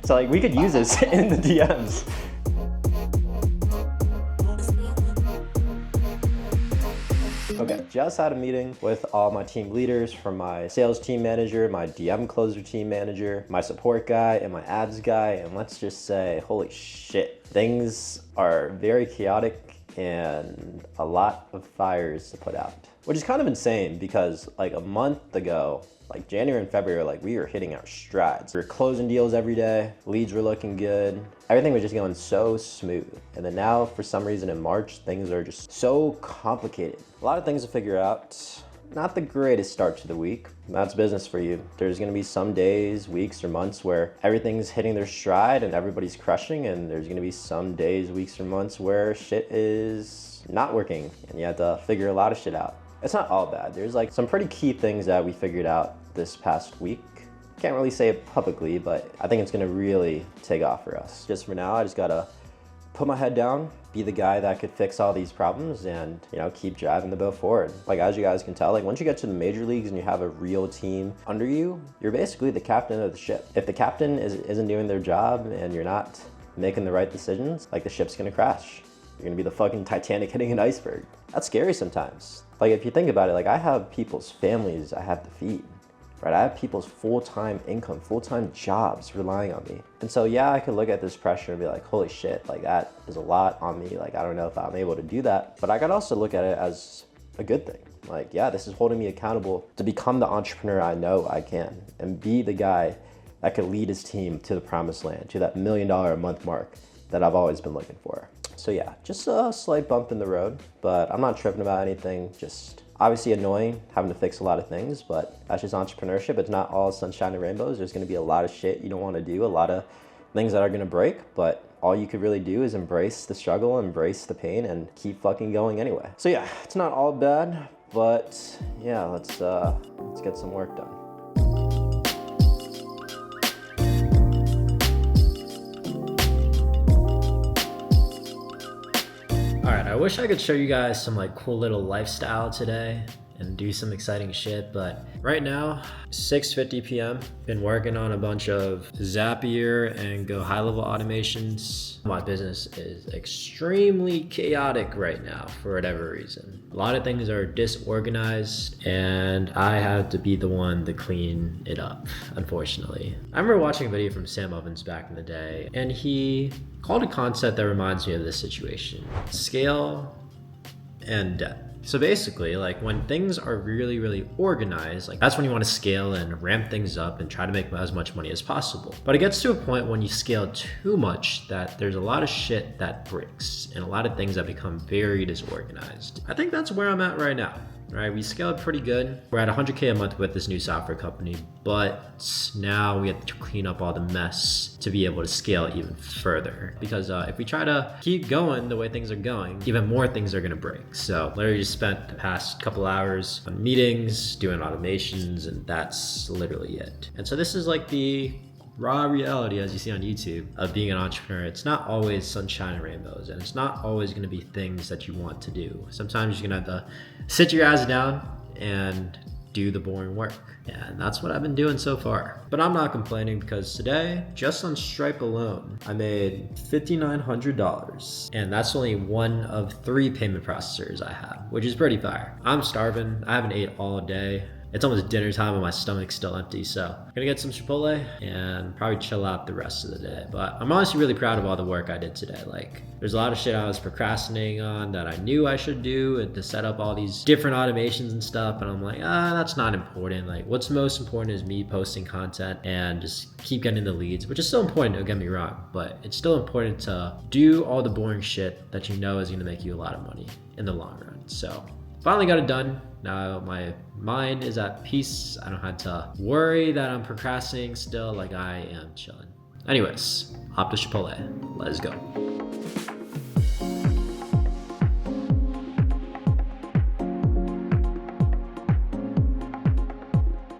So like we could use this in the DMs. Okay, just had a meeting with all my team leaders, from my sales team manager, my DM closer team manager, my support guy, and my ads guy, and let's just say, holy shit, things are very chaotic and a lot of fires to put out. Which is kind of insane because like a month ago, like January and February, like we were hitting our strides. We were closing deals every day, leads were looking good. Everything was just going so smooth. And then now for some reason in March, things are just so complicated. A lot of things to figure out. Not the greatest start to the week. That's business for you. There's gonna be some days, weeks, or months where everything's hitting their stride and everybody's crushing, and there's gonna be some days, weeks, or months where shit is not working and you have to figure a lot of shit out. It's not all bad. There's like some pretty key things that we figured out this past week. Can't really say it publicly, but I think it's gonna really take off for us. Just for now, I just gotta put my head down, be the guy that could fix all these problems, and keep driving the boat forward. Like as you guys can tell, like once you get to the major leagues and you have a real team under you, you're basically the captain of the ship. If the captain isn't doing their job and you're not making the right decisions, like the ship's gonna crash. You're gonna be the fucking Titanic hitting an iceberg. That's scary sometimes. Like if you think about it, like I have people's families I have to feed, right? I have people's full-time income, full-time jobs relying on me. And so yeah, I could look at this pressure and be like, holy shit, like that is a lot on me. Like I don't know if I'm able to do that. But I could also look at it as a good thing. Like, yeah, this is holding me accountable to become the entrepreneur I know I can and be the guy that could lead his team to the promised land, to that $1 million a month mark that I've always been looking for. So yeah, just a slight bump in the road, but I'm not tripping about anything. Just obviously annoying, having to fix a lot of things, but that's just entrepreneurship. It's not all sunshine and rainbows. There's gonna be a lot of shit you don't wanna do, a lot of things that are gonna break, but all you could really do is embrace the struggle, embrace the pain, and keep fucking going anyway. So yeah, it's not all bad, but yeah, let's get some work done. All right, I wish I could show you guys some like cool little lifestyle today and do some exciting shit, but right now, 6:50 p.m. Been working on a bunch of Zapier and Go HighLevel automations. My business is extremely chaotic right now for whatever reason. A lot of things are disorganized and I have to be the one to clean it up, unfortunately. I remember watching a video from Sam Ovens back in the day, and he called a concept that reminds me of this situation: scale and depth. So basically, like when things are really, really organized, like that's when you want to scale and ramp things up and try to make as much money as possible. But it gets to a point when you scale too much that there's a lot of shit that breaks and a lot of things that become very disorganized. I think that's where I'm at right now. Right, we scaled pretty good. We're at 100K a month with this new software company, but now we have to clean up all the mess to be able to scale even further. Because if we try to keep going the way things are going, even more things are gonna break. So literally just spent the past couple hours on meetings, doing automations, and that's literally it. And so this is like the raw reality, as you see on YouTube, of being an entrepreneur. It's not always sunshine and rainbows, and it's not always gonna be things that you want to do. Sometimes you're gonna have to sit your ass down and do the boring work. And that's what I've been doing so far. But I'm not complaining because today, just on Stripe alone, I made $5,900. And that's only one of 3 payment processors I have, which is pretty fire. I'm starving. I haven't ate all day. It's almost dinner time and my stomach's still empty, so I'm gonna get some Chipotle and probably chill out the rest of the day. But I'm honestly really proud of all the work I did today. Like, there's a lot of shit I was procrastinating on that I knew I should do, and to set up all these different automations and stuff, and I'm like, that's not important. Like, what's most important is me posting content and just keep getting the leads, which is still important, don't get me wrong, but it's still important to do all the boring shit that you know is gonna make you a lot of money in the long run. So finally got it done. Now my mind is at peace. I don't have to worry that I'm procrastinating still. Like, I am chilling. Anyways, hop to Chipotle. Let's go.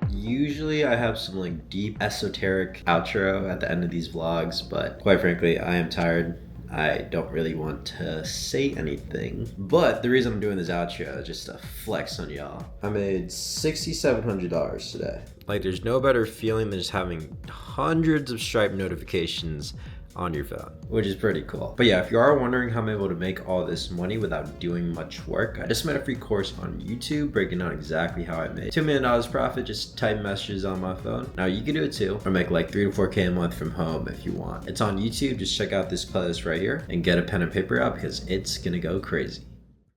Usually I have some like deep esoteric outro at the end of these vlogs, but quite frankly, I am tired. I don't really want to say anything, but the reason I'm doing this outro is just to flex on y'all. I made $6,700 today. Like, there's no better feeling than just having hundreds of Stripe notifications on your phone, which is pretty cool. But yeah, if you are wondering how I'm able to make all this money without doing much work, I just made a free course on YouTube breaking down exactly how I made $2 million profit just type messages on my phone. Now you can do it too, or make like 3 to 4K a month from home if you want. It's on YouTube. Just check out this playlist right here and get a pen and paper out because it's gonna go crazy.